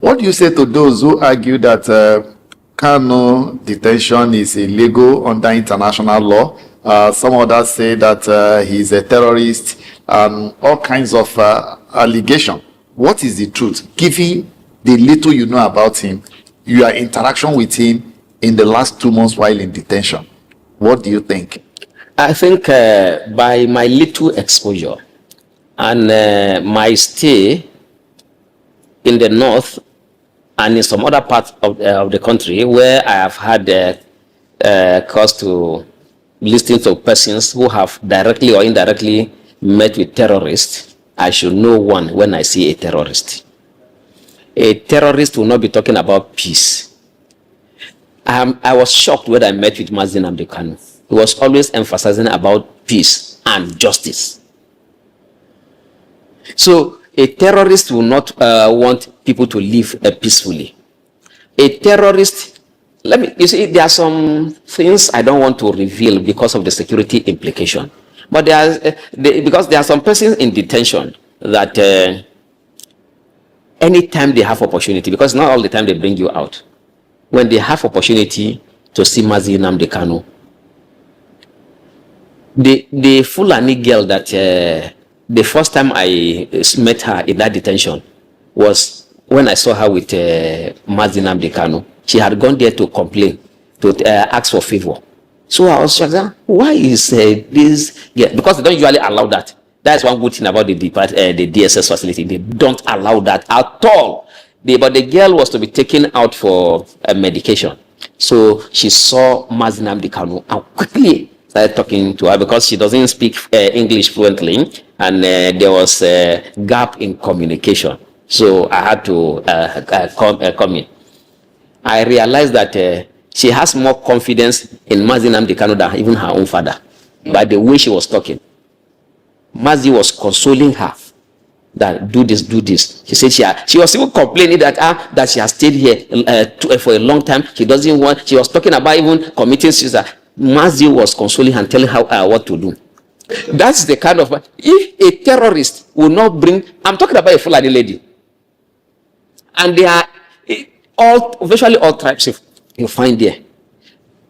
What do you say to those who argue that Kanu detention is illegal under international law? Some others say that he's a terrorist and all kinds of allegations. What is the truth? Given the little you know about him, your interaction with him in the last 2 months while in detention, what do you think? I think by my little exposure and my stay in the north and in some other parts of the country where I have had cause to listen to persons who have directly or indirectly met with terrorists, I should know one when I see a terrorist. A terrorist will not be talking about peace. I was shocked when I met with Nnamdi Kanu. He was always emphasizing about peace and justice. So a terrorist will not want people to live peacefully. A terrorist, you see, there are some things I don't want to reveal because of the security implication. But because there are some persons in detention that anytime they have opportunity, because not all the time they bring you out, when they have opportunity to see Nnamdi Kanu, the Fulani girl that the first time I met her in that detention was when I saw her with Nnamdi Kanu. She had gone there to complain, to ask for favor. So I was like, why is this? Yeah, because they don't usually allow that. That's one good thing about the DSS facility. They don't allow that at all. But the girl was to be taken out for medication. So she saw Nnamdi Kanu and quickly started talking to her because she doesn't speak English fluently, and there was a gap in communication. So I had to come in. I realized that she has more confidence in Nnamdi Kanu than even her own father by the way she was talking. Mazi was consoling her that do this, do this. She said she was even complaining that she has stayed here for a long time. She doesn't want. She was talking about even committing suicide. Mazi was consoling her and telling her what to do. That's the kind of, if a terrorist will not bring, I'm talking about a Fulani lady, and they are virtually all tribes you find there.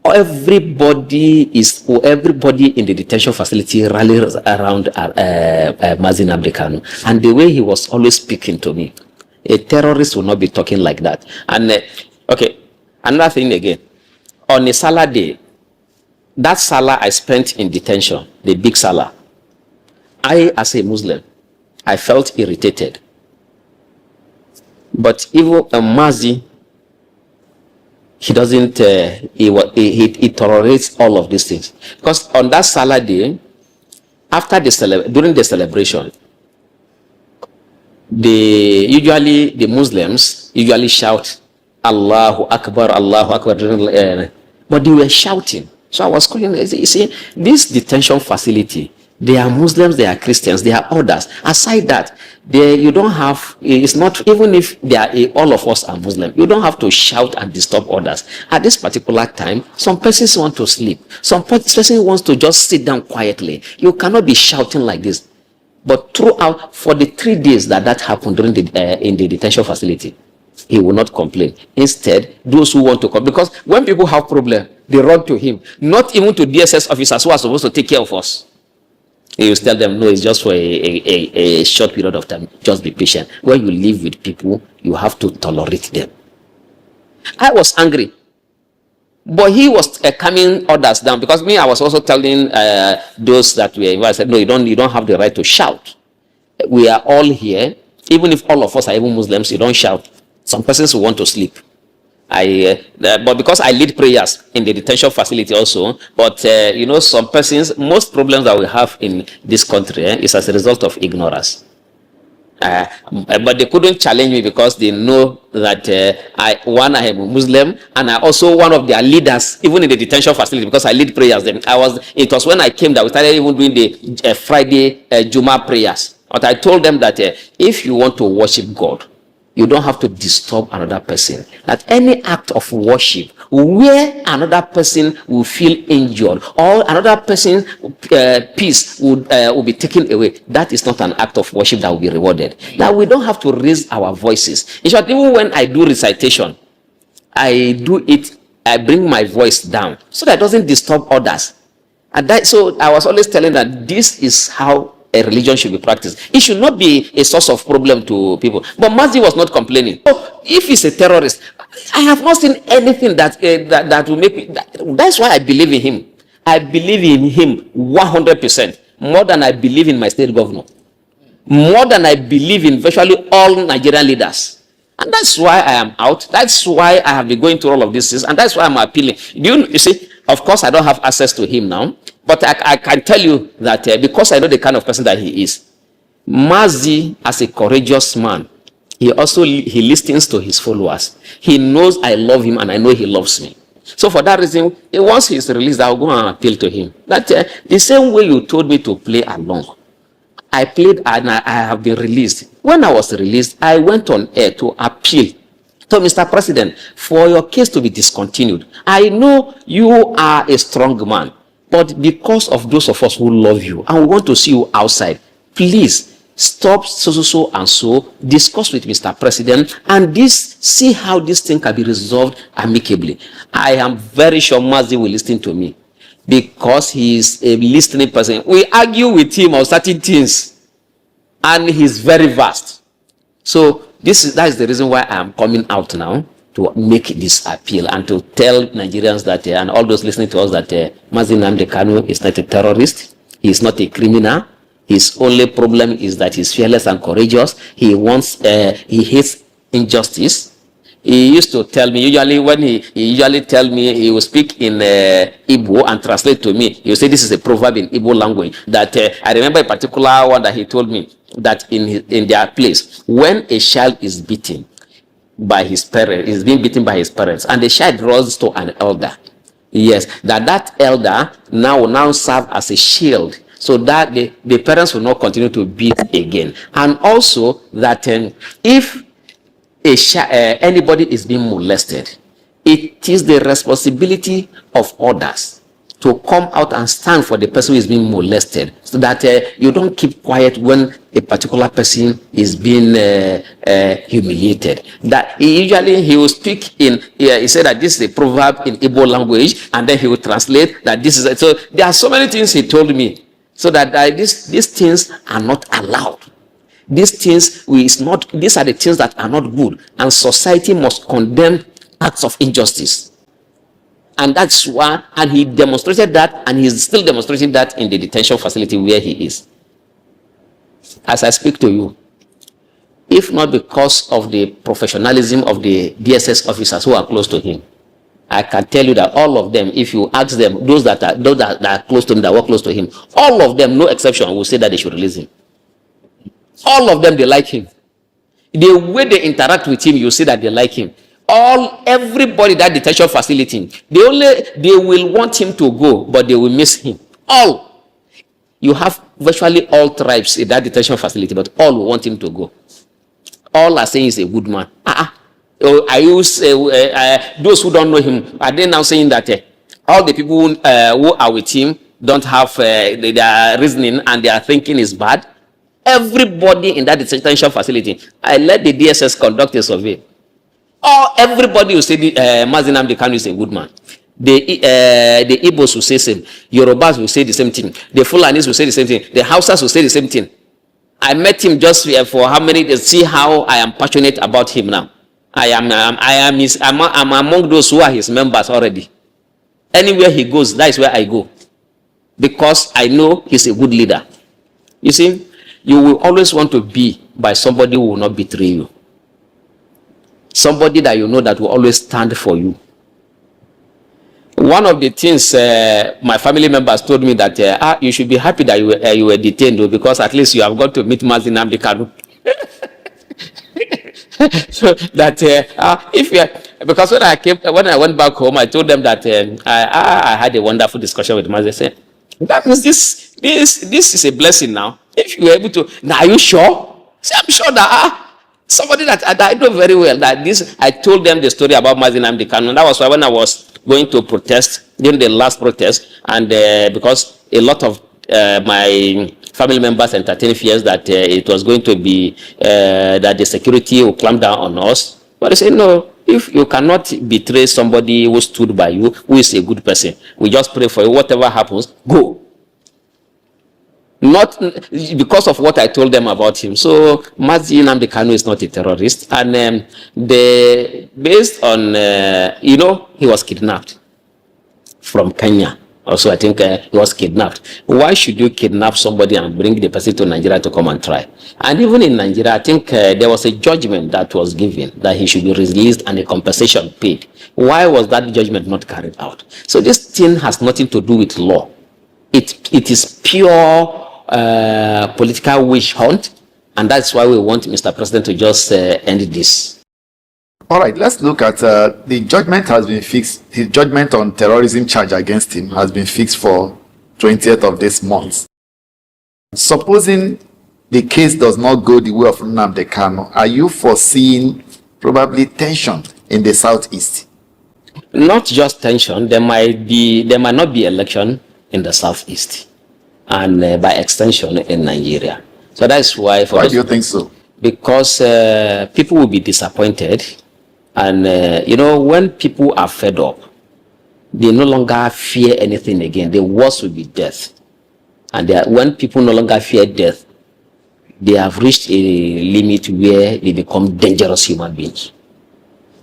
Everybody in the detention facility rallies around Nnamdi Kanu, and the way he was always speaking to me, a terrorist will not be talking like that. And okay, another thing again, on a Salah day, that Salah I spent in detention, the big Salah, I as a Muslim, I felt irritated. But even a Mazi, he doesn't, he tolerates all of these things. Because on that Salah day, during the celebration, the Muslims usually shout, Allahu Akbar, Allahu Akbar, but they were shouting. So I was calling, you see, this detention facility, they are Muslims, they are Christians, they are others. Aside that, you don't have, it's not, even if they are all of us are Muslim, you don't have to shout and disturb others. At this particular time, some persons want to sleep. Some person wants to just sit down quietly. You cannot be shouting like this. But throughout, for the 3 days that happened during in the detention facility, he will not complain. Instead, those who want to come, because when people have problem, they run to him, not even to DSS officers who are supposed to take care of us. He will tell them, no, it's just for a short period of time. Just be patient. When you live with people, you have to tolerate them. I was angry, but he was calming others down, because me, I was also telling those that were invited, I said, no, you don't have the right to shout. We are all here. Even if all of us are even Muslims, you don't shout. Some persons will want to sleep. But because I lead prayers in the detention facility also, but you know, some persons, most problems that we have in this country is as a result of ignorance. But they couldn't challenge me because they know that I am a Muslim, and I also one of their leaders, even in the detention facility, because I lead prayers. It was when I came that we started even doing the Friday Juma prayers. But I told them that if you want to worship God, you don't have to disturb another person. That any act of worship where another person will feel injured or another person's peace will be taken away, that is not an act of worship that will be rewarded. Now, we don't have to raise our voices. In short, even when I do recitation, I bring my voice down so that it doesn't disturb others. And so I was always telling that this is how a religion should be practiced. It should not be a source of problem to people. But Mazi was not complaining. So if he's a terrorist, I have not seen anything that will make me. That's why I believe in him. I believe in him 100%, more than I believe in my state governor, more than I believe in virtually all Nigerian leaders. And that's why I am out. That's why I have been going through all of this, and that's why I'm appealing. You see, of course, I don't have access to him now, but I can tell you that because I know the kind of person that he is, Mazi, as a courageous man, he listens to his followers. He knows I love him, and I know he loves me. So for that reason, once he's released, I'll go and appeal to him. That the same way you told me to play along, I played and I have been released. When I was released, I went on air to appeal to Mr. President for your case to be discontinued. I know you are a strong man, but because of those of us who love you and we want to see you outside, please stop so and so, discuss with Mr. President, and see how this thing can be resolved amicably. I am very sure Mazi will listen to me, because he is a listening person. We argue with him on certain things, and he's very vast. So that is the reason why I am coming out now to make this appeal and to tell Nigerians that, and all those listening to us, that Mazi Nnamdi Kanu is not a terrorist. He is not a criminal. His only problem is that he's fearless and courageous. He hates injustice. He used to tell me, he will speak in Igbo and translate to me. He will say this is a proverb in Igbo language. That I remember a particular one that he told me, that in their place, when a child is beaten by his parents, is being beaten by his parents, and the child runs to an elder, yes, that elder now will now serve as a shield, so that the parents will not continue to beat again. And also that if anybody is being molested, it is the responsibility of others to come out and stand for the person who is being molested, so that you don't keep quiet when a particular person is being humiliated. That he will speak in, he said that this is a proverb in Igbo language, and then he will translate that this is, so there are so many things he told me, so that these things are not allowed. These things, these are the things that are not good, and society must condemn acts of injustice. And that's why, and he demonstrated that, and he's still demonstrating that in the detention facility where he is. As I speak to you, if not because of the professionalism of the DSS officers who are close to him, I can tell you that all of them, if you ask them, those that are close to him, that work close to him, all of them, no exception, will say that they should release him. All of them, they like him. The way they interact with him, you see that they like him. Everybody that detention facility, they will want him to go, but they will miss him. All. You have virtually all tribes in that detention facility, but all will want him to go. All are saying he's a good man. Those who don't know him, are they now saying that all the people who are with him don't have their reasoning and their thinking is bad? Everybody in that detention facility, I let the DSS conduct a survey. Everybody will say Mazi Nnamdi Kanu is a good man. The Igbos will say the same. Yorubas will say the same thing. The Fulanis will say the same thing. The Hausas will say the same thing. I met him just for how many days. See how I am passionate about him now. I'm among those who are his members already. Anywhere he goes, that is where I go, because I know he's a good leader. You see, you will always want to be by somebody who will not betray you. Somebody that you know that will always stand for you. One of the things my family members told me that you should be happy that you were detained, because at least you have got to meet Mazi Nnamdi Kanu. So that because when I went back home, I told them that I had a wonderful discussion with Mazi. I said, that means this is a blessing now. If you were able to, now are you sure? Say, I'm sure that somebody that I know very well, that I told them the story about Mazi Nnamdi Kanu. That was why when I was going to protest during the last protest, and because a lot of my family members entertained fears that it was going to be that the security will clamp down on us. But I say, no, if you cannot betray somebody who stood by you, who is a good person, we just pray for you. Whatever happens, go. Not because of what I told them about him. So Nnamdi Kanu is not a terrorist, and based on he was kidnapped from Kenya. Also, I think he was kidnapped. Why should you kidnap somebody and bring the person to Nigeria to come and try? And even in Nigeria, I think there was a judgment that was given that he should be released and a compensation paid. Why was that judgment not carried out? So this thing has nothing to do with law. It is pure political witch hunt, and that's why we want Mr. President to just end this. All right, let's look at the judgment has been fixed. His judgment on terrorism charge against him has been fixed for 20th of this month. Supposing the case does not go the way of Nnamdi Kanu, are you foreseeing probably tension in the southeast? Not just tension. There might not be election in the southeast, and by extension in Nigeria. So that's why. Why do you think so? Because people will be disappointed. And, when people are fed up, they no longer fear anything again. The worst will be death. And when people no longer fear death, they have reached a limit where they become dangerous human beings.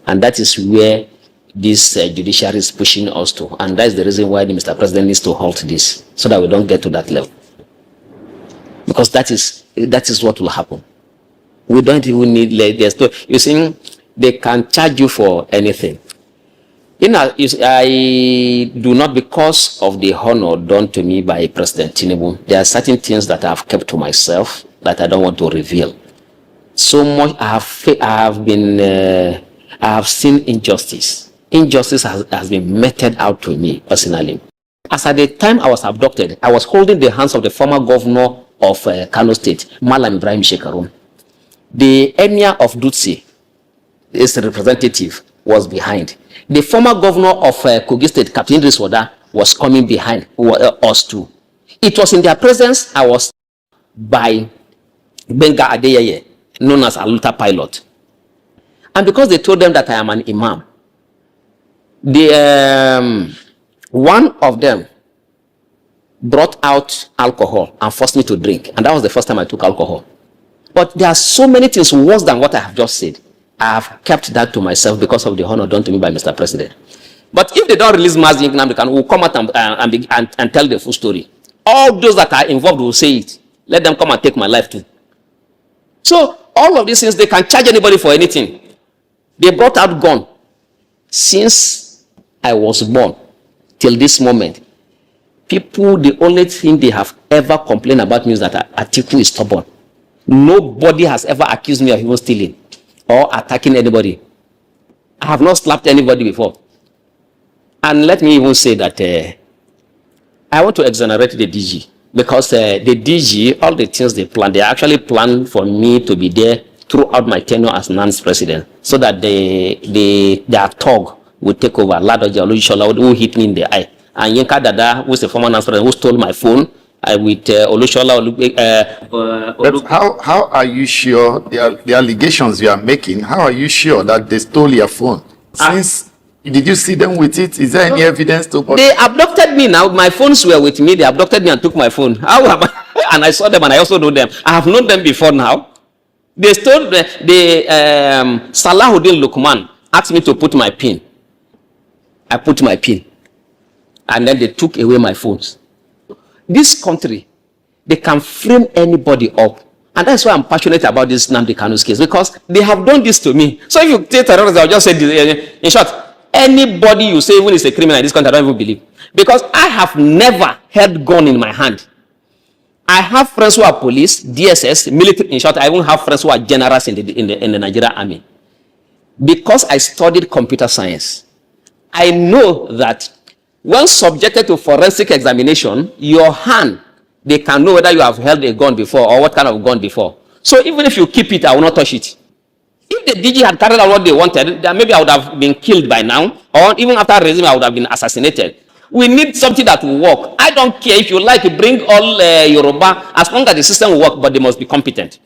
And that is where this judiciary is pushing us to. And that's the reason why the Mr. President needs to halt this, so that we don't get to that level. Because that is what will happen. We don't even need, you see, they can charge you for anything. I do not, because of the honor done to me by President Tinubu, there are certain things that I have kept to myself that I don't want to reveal. So much I have seen injustice. Injustice has been meted out to me personally. As at the time I was abducted, I was holding the hands of the former governor of Kano State, Malam Ibrahim Shekarun. The emir of Dutse, his representative, was behind. The former governor of Kogi State, Captain Idris Wada, was coming behind us too. It was in their presence I was by Benga Adeyeye, known as Aluta Pilot. And because they told them that I am an imam, one of them brought out alcohol and forced me to drink. And that was the first time I took alcohol. But there are so many things worse than what I have just said. I have kept that to myself because of the honor done to me by Mr. President. But if they don't release Mazi Nnamdi Kanu, we'll come out and tell the full story. All those that are involved will say it. Let them come and take my life too. So all of these things, they can charge anybody for anything. They brought out gun. Since I was born till this moment, people, the only thing they have ever complained about me is that Atiku is stubborn. Nobody has ever accused me of even stealing or attacking anybody. I have not slapped anybody before. And let me even say that I want to exonerate the DG, because the DG, all the things they plan, they actually plan for me to be there throughout my tenure as NAN's president, so that their thug will take over. Ladoja Olusola, who hit me in the eye, and Yinka Dada, who is the former NAN's president, who stole my phone. With Olusola. But how are you sure the allegations you are making? How are you sure that they stole your phone? Since did you see them with it? Is there any evidence to? They abducted me. Now my phones were with me. They abducted me and took my phone. How am I? And I saw them, and I also know them. I have known them before now. They stole Salahuddin Lukman asked me to put my pin. I put my pin, and then they took away my phones. This country, they can frame anybody up. And that's why I'm passionate about this Nnamdi Kanu's case, because they have done this to me. So if you take terrorism, I'll just say this, in short, anybody you say even is a criminal in this country, I don't even believe. Because I have never held gun in my hand. I have friends who are police, DSS, military. In short, I even have friends who are generals in the Nigerian army. Because I studied computer science, I know that when subjected to forensic examination, your hand, they can know whether you have held a gun before or what kind of gun before. So even if you keep it, I will not touch it. If the DG had carried out what they wanted, then maybe I would have been killed by now, or even after raising me, I would have been assassinated. We need something that will work. I don't care if you like to bring all Yoruba, as long as the system will work, but they must be competent.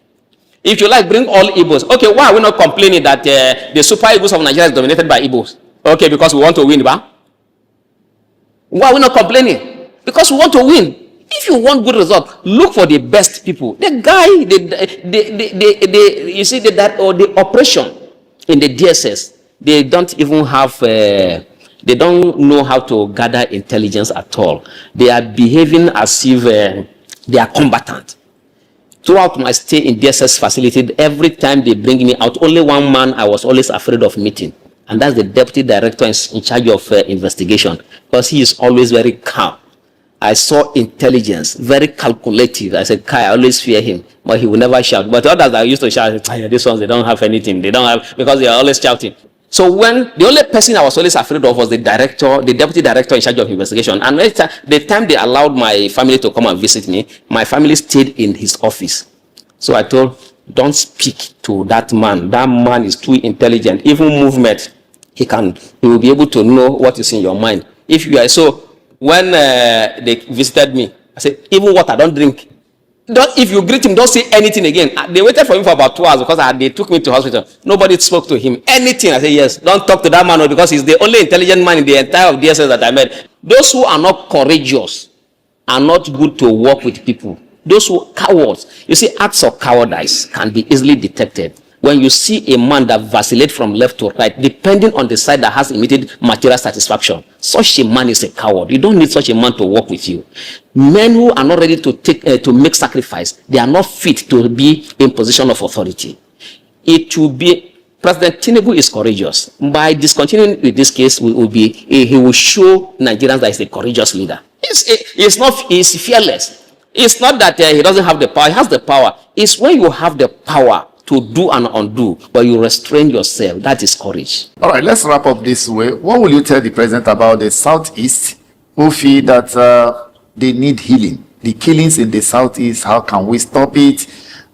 If you like, bring all Igbos. Okay, why are we not complaining that the Super Eagles of Nigeria is dominated by Igbos? Okay, because we want to win, ba? Why are we not complaining? Because we want to win. If you want good result, look for the best people. The guy, you see that, or the operation in the DSS, they don't even have, they don't know how to gather intelligence at all. They are behaving as if they are combatant. Throughout my stay in DSS facility, every time they bring me out, only one man I was always afraid of meeting. And that's the deputy director in charge of investigation, because he is always very calm. I saw intelligence, very calculative. I said, Kai, I always fear him, but he will never shout. But others that used to shout, these ones, they don't have anything. They don't have, because they are always shouting. So when the only person I was always afraid of was the director, the deputy director in charge of investigation. And the time they allowed my family to come and visit me, my family stayed in his office. So I told, don't speak to that man. That man is too intelligent. Even movement, he will be able to know what is in your mind. If you are so. When they visited me, I said, even water, don't drink. If you greet him, don't say anything again. They waited for him for about 2 hours because they took me to hospital. Nobody spoke to him. Anything. I said, yes, don't talk to that man because he's the only intelligent man in the entire of DSS that I met. Those who are not courageous are not good to work with people. Those who are cowards. You see, acts of cowardice can be easily detected. When you see a man that vacillates from left to right, depending on the side that has immediate material satisfaction, such a man is a coward. You don't need such a man to work with you. Men who are not ready to to make sacrifice, they are not fit to be in position of authority. It will be, President Tinubu is courageous. By discontinuing with this case, he will show Nigerians that he's a courageous leader. He's fearless. It's not that he doesn't have the power. He has the power. It's when you have the power to do and undo, but you restrain yourself. That is courage. All right, let's wrap up this way. What will you tell the president about the Southeast who feel that they need healing? The killings in the Southeast, how can we stop it?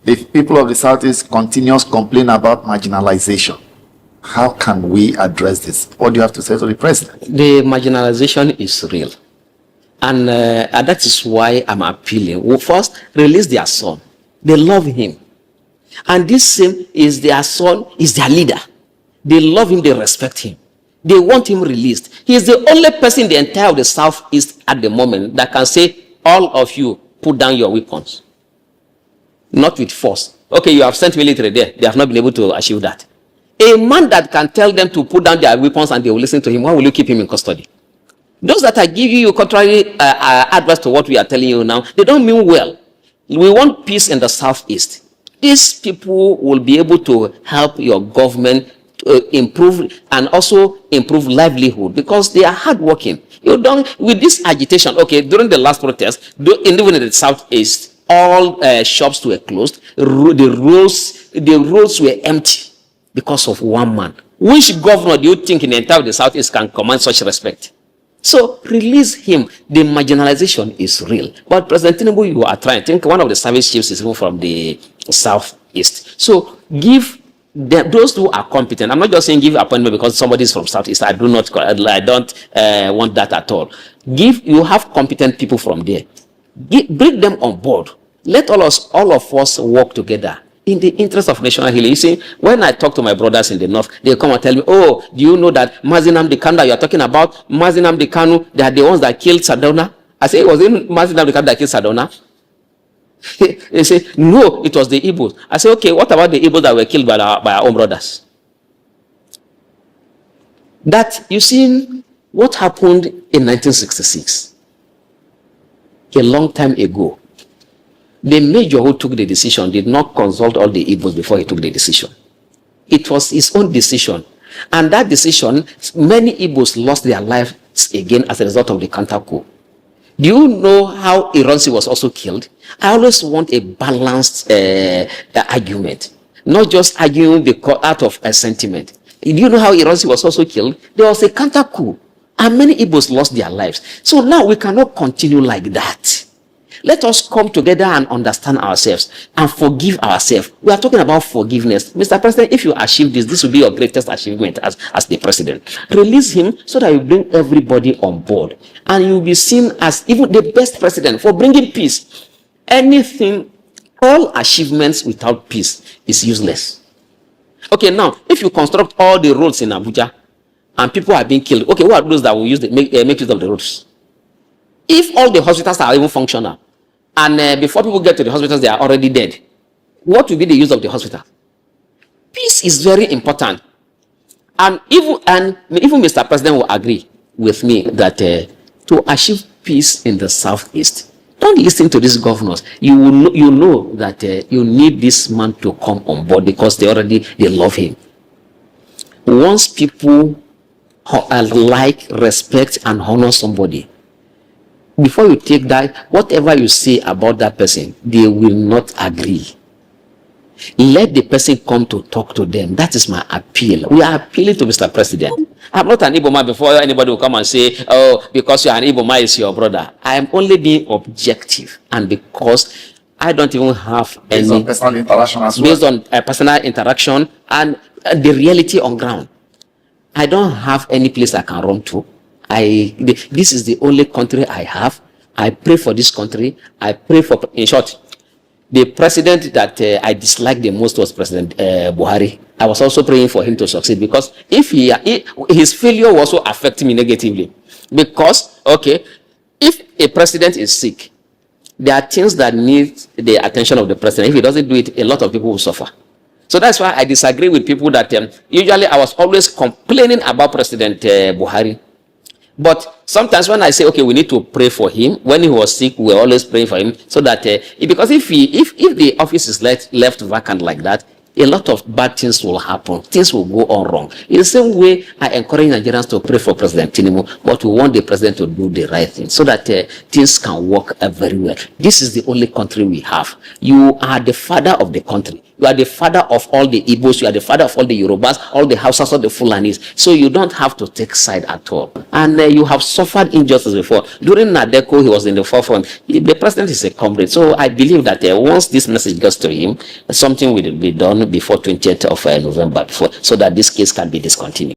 The people of the Southeast continuous complain about marginalization. How can we address this? What do you have to say to the president? The marginalization is real. And that is why I'm appealing. Well, first, release their son. They love him. And this same is their son, is their leader. They love him, they respect him. They want him released. He is the only person in the entire of the Southeast at the moment that can say, all of you, put down your weapons. Not with force. Okay, you have sent military there. They have not been able to achieve that. A man that can tell them to put down their weapons and they will listen to him, why will you keep him in custody? Those that are giving you contrary advice to what we are telling you now, they don't mean well. We want peace in the Southeast. These people will be able to help your government improve and also improve livelihood because they are hardworking. You don't, with this agitation, okay, during the last protest, even in the Southeast, all shops were closed. The roads were empty because of one man. Which governor do you think in the entire of the Southeast can command such respect? So release him. The marginalization is real. But President Tinubu, you are trying. I think one of the service chiefs is even from the Southeast. So give them, those who are competent. I'm not just saying give appointment because somebody is from Southeast. I don't want that at all. You have competent people from there. Bring them on board. Let all of us work together in the interest of national healing. You see, when I talk to my brothers in the north, they come and tell me, oh, do you know that Nnamdi Kanu that you're talking about, Nnamdi Kanu, they are the ones that killed Sardauna? I say, was it Nnamdi Kanu that killed Sardauna? They say, no, it was the Igbos. I say, okay, what about the Igbos that were killed by our own brothers? That, you see, what happened in 1966, a long time ago, the major who took the decision did not consult all the Igbos before he took the decision. It was his own decision. And that decision, many Igbos lost their lives again as a result of the counter-coup. Do you know how Ironsi was also killed? I always want a balanced argument, not just arguing out of a sentiment. Do you know how Ironsi was also killed? There was a counter-coup, and many Igbos lost their lives. So now we cannot continue like that. Let us come together and understand ourselves and forgive ourselves. We are talking about forgiveness. Mr. President, if you achieve this, this will be your greatest achievement as the president. Release him so that you bring everybody on board. And you'll be seen as even the best president for bringing peace. Anything, all achievements without peace is useless. Okay, now, if you construct all the roads in Abuja and people are being killed, okay, who are those that will use make use of the roads? If all the hospitals are even functional, and before people get to the hospitals, they are already dead, what will be the use of the hospital? Peace is very important. And even Mr. President will agree with me that to achieve peace in the Southeast, don't listen to these governors. You know that you need this man to come on board because they love him. Once people like, respect, and honor somebody, before you take that, whatever you say about that person, they will not agree. Let the person come to talk to them. That is my appeal. We are appealing to Mr. President. I'm not an Igbo man before anybody will come and say, oh, because you are an Igbo man, is your brother. I am only being objective, and because I don't even have based any on personal interaction as well. based on personal interaction and the reality on ground. I don't have any place I can run to. This is the only country I have. I pray for this country. I pray for, in short, the president that I disliked the most was President Buhari. I was also praying for him to succeed because if his failure will also affect me negatively. Because, okay, if a president is sick, there are things that need the attention of the president. If he doesn't do it, a lot of people will suffer. So that's why I disagree with people that usually I was always complaining about President Buhari. But sometimes when I say, okay, we need to pray for him, when he was sick, we were always praying for him, so that because if the office is left vacant like that, a lot of bad things will happen. Things will go on wrong. In the same way, I encourage Nigerians to pray for President Tinubu, but we want the president to do the right thing so that things can work very well. This is the only country we have. You are the father of the country. You are the father of all the Igbos. You are the father of all the Yorubas, all the Hausas, all the Fulanis. So you don't have to take side at all. And you have suffered injustice before. During Nadeko, he was in the forefront. The president is a comrade. So I believe that once this message gets to him, something will be done before 20th of November, so that this case can be discontinued.